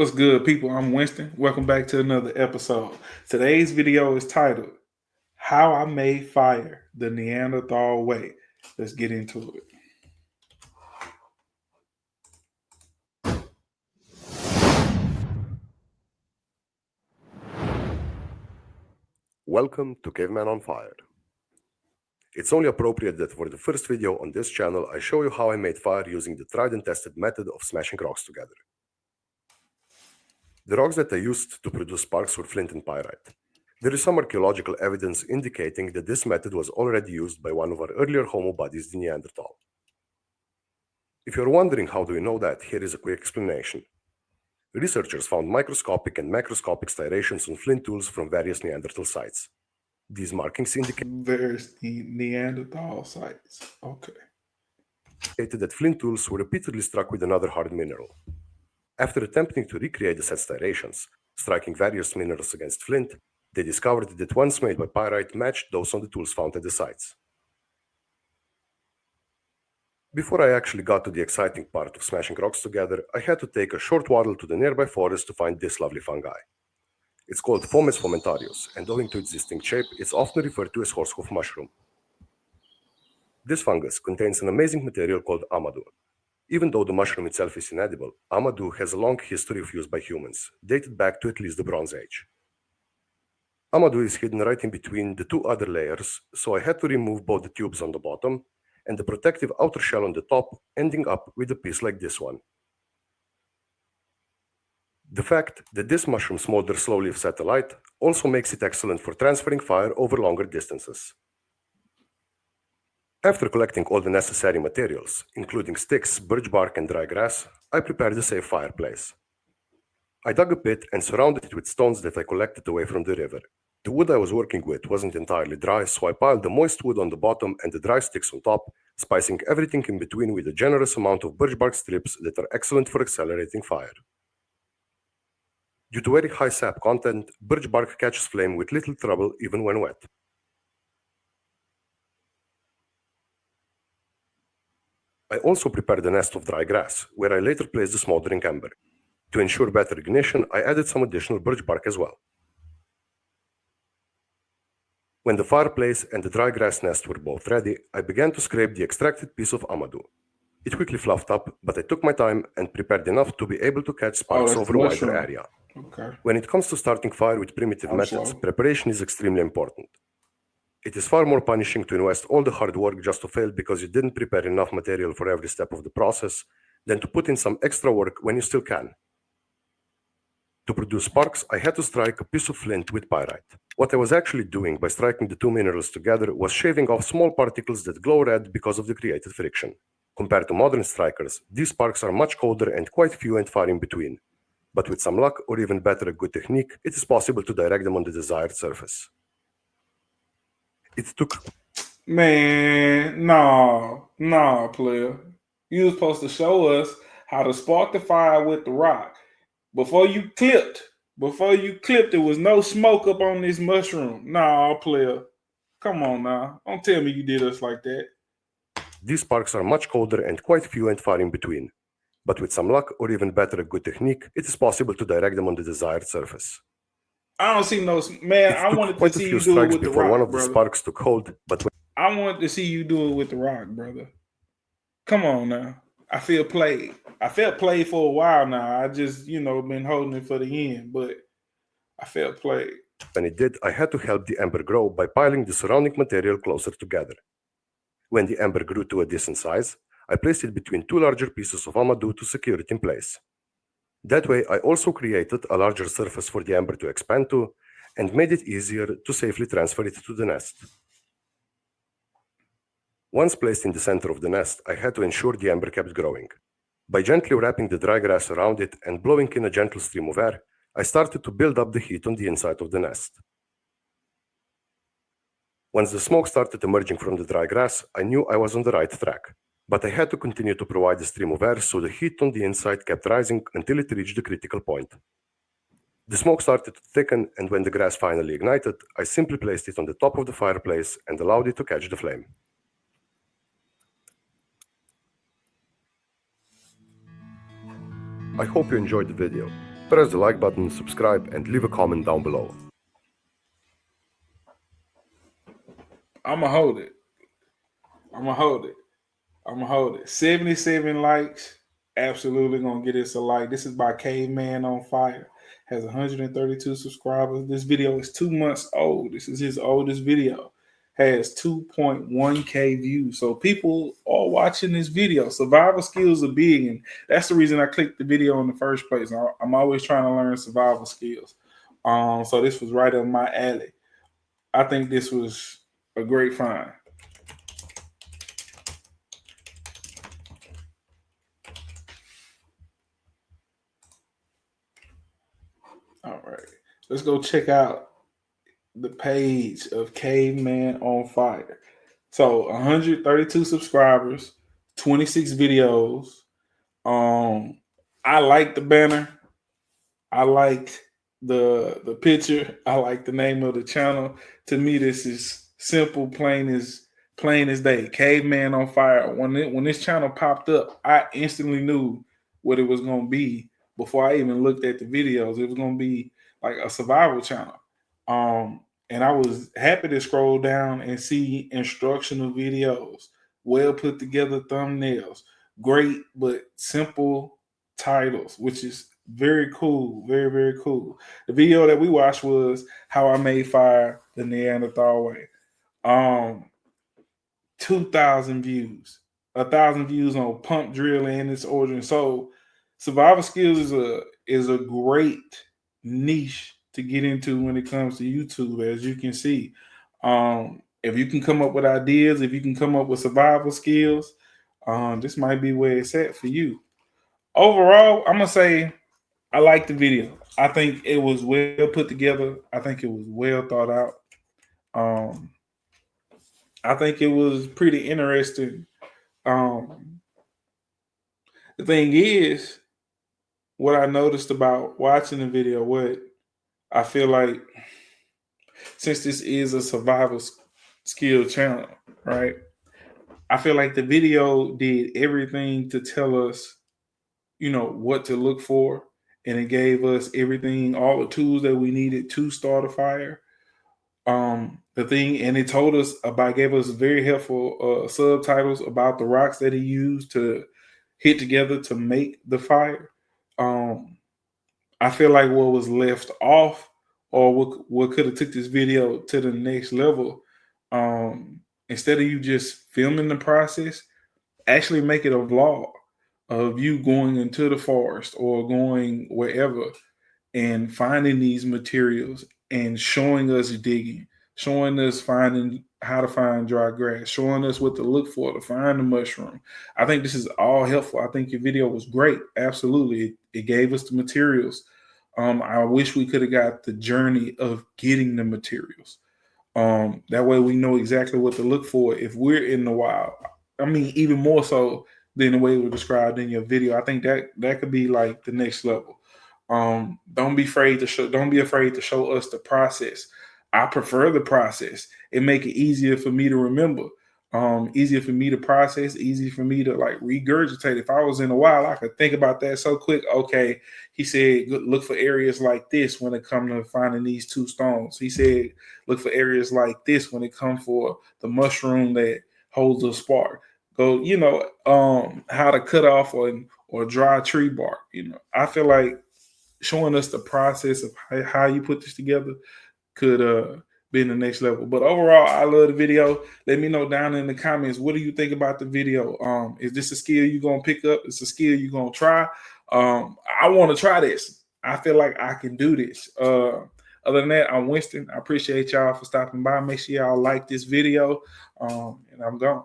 What's good, people? I'm Winston. Welcome back to another episode. Today's video is titled How I Made Fire the Neanderthal Way. Let's get into it. Welcome to Caveman on Fire. It's only appropriate that for the first video on this channel, I show you how I made fire using the tried and tested method of smashing rocks together. The rocks that I used to produce sparks were flint and pyrite. There is some archaeological evidence indicating that this method was already used by one of our earlier Homo buddies, the Neanderthal. If you're wondering how do we know that, here is a quick explanation. Researchers found microscopic and macroscopic striations on flint tools from various Neanderthal sites. These markings There's the Neanderthal sites. Okay. indicated that flint tools were repeatedly struck with another hard mineral. After attempting to recreate the set striations, striking various minerals against flint, they discovered that ones made by pyrite matched those on the tools found at the sites. Before I actually got to the exciting part of smashing rocks together, I had to take a short waddle to the nearby forest to find this lovely fungi. It's called Fomes fomentarius, and owing to its distinct shape, it's often referred to as horsehoof mushroom. This fungus contains an amazing material called amadou. Even though the mushroom itself is inedible, amadou has a long history of use by humans, dated back to at least the Bronze Age. Amadou is hidden right in between the two other layers, so I had to remove both the tubes on the bottom and the protective outer shell on the top, ending up with a piece like this one. The fact that this mushroom smolders slowly if set alight also makes it excellent for transferring fire over longer distances. After collecting all the necessary materials, including sticks, birch bark, and dry grass, I prepared a safe fireplace. I dug a pit and surrounded it with stones that I collected away from the river. The wood I was working with wasn't entirely dry, so I piled the moist wood on the bottom and the dry sticks on top, spicing everything in between with a generous amount of birch bark strips that are excellent for accelerating fire. Due to very high sap content, birch bark catches flame with little trouble even when wet. I also prepared a nest of dry grass, where I later placed the smoldering ember. To ensure better ignition, I added some additional birch bark as well. When the fireplace and the dry grass nest were both ready, I began to scrape the extracted piece of amadou. It quickly fluffed up, but I took my time and prepared enough to be able to catch sparks over a wider area. Okay. When it comes to starting fire with primitive methods, preparation is extremely important. It is far more punishing to invest all the hard work just to fail because you didn't prepare enough material for every step of the process than to put in some extra work when you still can. To produce sparks, I had to strike a piece of flint with pyrite. What I was actually doing by striking the two minerals together was shaving off small particles that glow red because of the created friction. Compared to modern strikers, these sparks are much colder and quite few and far in between. But with some luck, or even better, a good technique, it is possible to direct them on the desired surface. It took... Man, no, player. You were supposed to show us how to spark the fire with the rock. Before you clipped, there was no smoke up on this mushroom. Nah, player. Come on now. Don't tell me you did us like that. These sparks are much colder and quite few and far in between. But with some luck, or even better, a good technique, it is possible to direct them on the desired surface. I don't see no... Man, I wanted to see you do it with the rock, one of the sparks took hold, but... I wanted to see you do it with the rock, brother. Come on now. I feel played. I felt played for a while now. I just, been holding it for the end, but I felt played. When it did, I had to help the ember grow by piling the surrounding material closer together. When the ember grew to a decent size, I placed it between two larger pieces of amadou to secure it in place. That way, I also created a larger surface for the ember to expand to and made it easier to safely transfer it to the nest. Once placed in the center of the nest, I had to ensure the ember kept growing. By gently wrapping the dry grass around it and blowing in a gentle stream of air, I started to build up the heat on the inside of the nest. Once the smoke started emerging from the dry grass, I knew I was on the right track. But I had to continue to provide a stream of air so the heat on the inside kept rising until it reached the critical point. The smoke started to thicken, and when the grass finally ignited, I simply placed it on the top of the fireplace and allowed it to catch the flame. I hope you enjoyed the video. Press the like button, subscribe, and leave a comment down below. I'm going to hold it. I'm going to hold it. I'm going to hold it. 77 likes. Absolutely going to get us a like. This is by Caveman on Fire. Has 132 subscribers. This video is 2 months old. This is his oldest video. Has 2.1K views. So people are watching this video. Survival skills are big, and that's the reason I clicked the video in the first place. I'm always trying to learn survival skills. So this was right up my alley. I think this was a great find. All right, let's go check out the page of Caveman on Fire. So 132 subscribers, 26 videos. I like the banner. I like the picture. I like the name of the channel. To me, this is simple, plain as day. Caveman on Fire. When this channel popped up, I instantly knew what it was going to be before I even looked at the videos. It was going to be like a survival channel. And I was happy to scroll down and see instructional videos, well put together thumbnails, great but simple titles, which is very cool. Very, very cool. The video that we watched was How I Made Fire the Neanderthal Way. 2,000 views. 1,000 views on pump drill and its origin. So survival skills is a great niche to get into when it comes to YouTube, as you can see. If you can come up with ideas, if you can come up with survival skills, this might be where it's at for you. Overall, I'm gonna say I like the video. I think it was well put together. I think it was well thought out. I think it was pretty interesting. The thing is, what I noticed about watching the video, what I feel like, since this is a survival skill channel, right? I feel like the video did everything to tell us, what to look for, and it gave us everything, all the tools that we needed to start a fire. And it told us gave us very helpful subtitles about the rocks that he used to hit together to make the fire. I feel like what was left off, or what could have took this video to the next level, instead of you just filming the process, actually make it a vlog of you going into the forest or going wherever and finding these materials and showing us digging, showing us finding how to find dry grass, showing us what to look for to find the mushroom. I think this is all helpful. I think your video was great. Absolutely. It gave us the materials. I wish we could have got the journey of getting the materials. That way we know exactly what to look for if we're in the wild. I mean, even more so than the way it was described in your video. I think that could be like the next level. Don't be afraid to show us the process. I prefer the process. It make it easier for me to remember. Easier for me to process, easy for me to like regurgitate. If I was in the wild, I could think about that so quick. Okay, he said look for areas like this when it comes to finding these two stones. He said look for areas like this when it comes for the mushroom that holds a spark. Go, how to cut off or dry tree bark. I feel like showing us the process of how you put this together could be in the next level. But overall, I love the video. Let me know down in the comments, what do you think about the video? Is this a skill you're gonna pick up? It's a skill you're gonna try. I want to try this. I feel like I can do this. Other than that, I'm Winston. I appreciate y'all for stopping by. Make sure y'all like this video. And I'm gone.